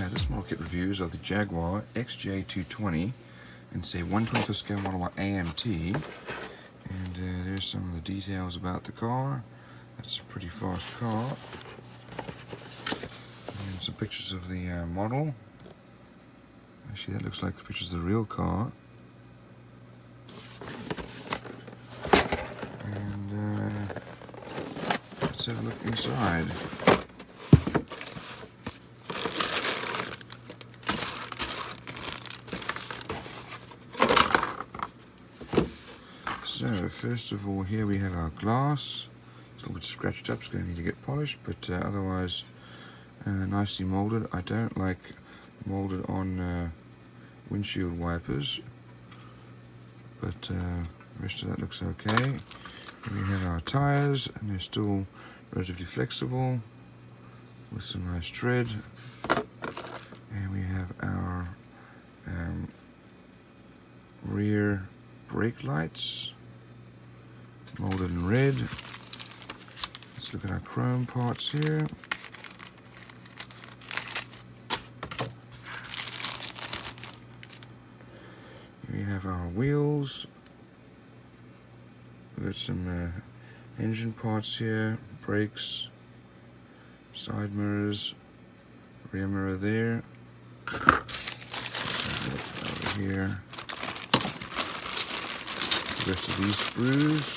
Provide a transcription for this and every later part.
This model kit reviews of the Jaguar XJ220, and it's a 1/25th scale model by AMT. And there's some of the details about the car. That's a pretty fast car. And some pictures of the model. Actually, that looks like pictures of the real car. And let's have a look inside. So first of all, here we have our glass. It's a little bit scratched up, it's going to need to get polished, but otherwise nicely molded. I don't like molded on windshield wipers, but the rest of that looks okay. Here we have our tires, and they're still relatively flexible with some nice tread. And we have our rear brake lights, molded in red. Let's look at our chrome parts here. Here we have our wheels. We've got some engine parts here, brakes, side mirrors, rear mirror there. Over here, the rest of these screws.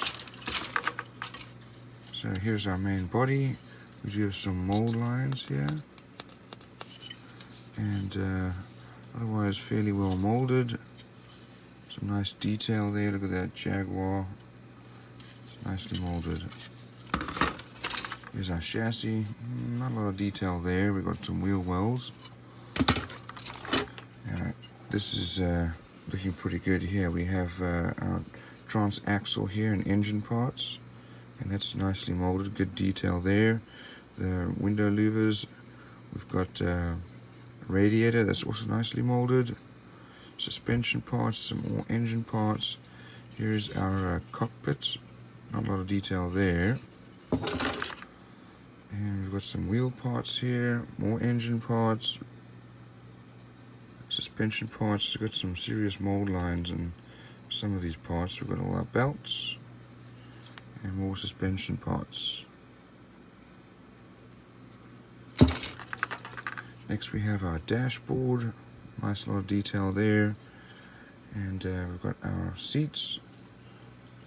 So here's our main body. We do have some mold lines here, and otherwise fairly well molded. Some nice detail there. Look at that Jaguar. It's nicely molded. Here's our chassis. Not a lot of detail there. We've got some wheel wells. This is looking pretty good here. We have our transaxle here and engine parts, and that's nicely molded. Good detail there. The window louvers. We've got radiator. That's also nicely molded. Suspension parts, some more engine parts. Here's our cockpit. Not a lot of detail there. And we've got some wheel parts here, more engine parts, suspension parts. We've got some serious mold lines in some of these parts. We've got all our belts and more suspension parts. Next we have our dashboard. Nice lot of detail there. And we've got our seats,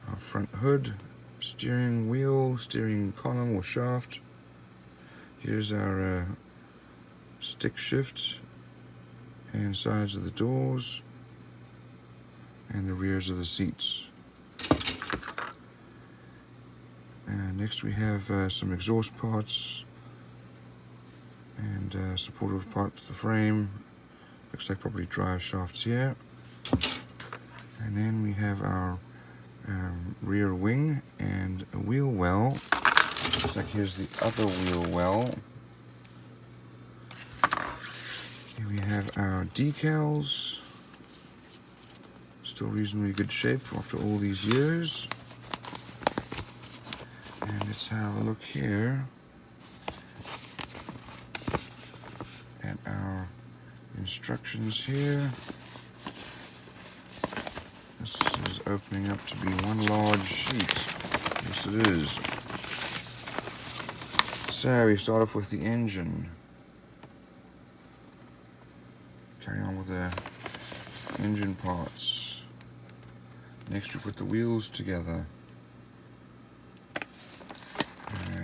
our front hood, steering wheel, steering column or shaft. Here's our stick shift and sides of the doors and the rears of the seats. And next we have some exhaust parts and supportive parts of the frame. Looks like probably drive shafts here. And then we have our rear wing and a wheel well. Looks like here's the other wheel well. Here we have our decals. Still reasonably good shape after all these years. And let's have a look here at our instructions here. This is opening up to be one large sheet. Yes, it is. So we start off with the engine. Carry on with the engine parts. Next we put the wheels together.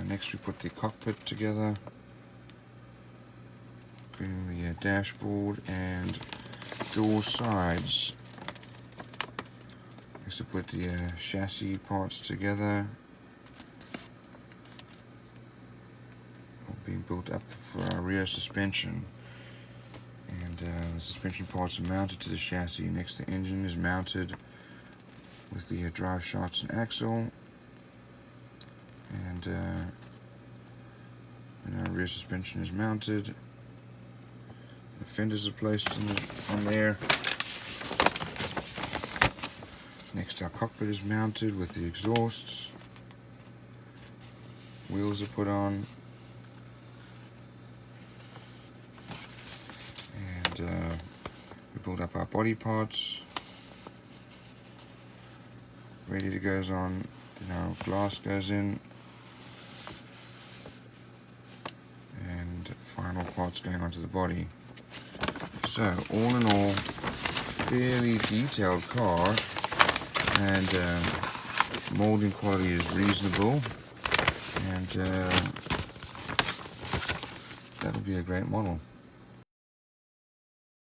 Next we put the cockpit together, including the dashboard and door sides. Next we put the chassis parts together. Being built up for our rear suspension. And the suspension parts are mounted to the chassis. Next the engine is mounted with the drive shafts and axle. And when our rear suspension is mounted, the fenders are placed on there. Next our cockpit is mounted with the exhausts. Wheels are put on. And we build up our body parts. Radiator goes on, then our glass goes in. And final parts going onto the body. So, all in all, fairly detailed car, and molding quality is reasonable, and that'll be a great model.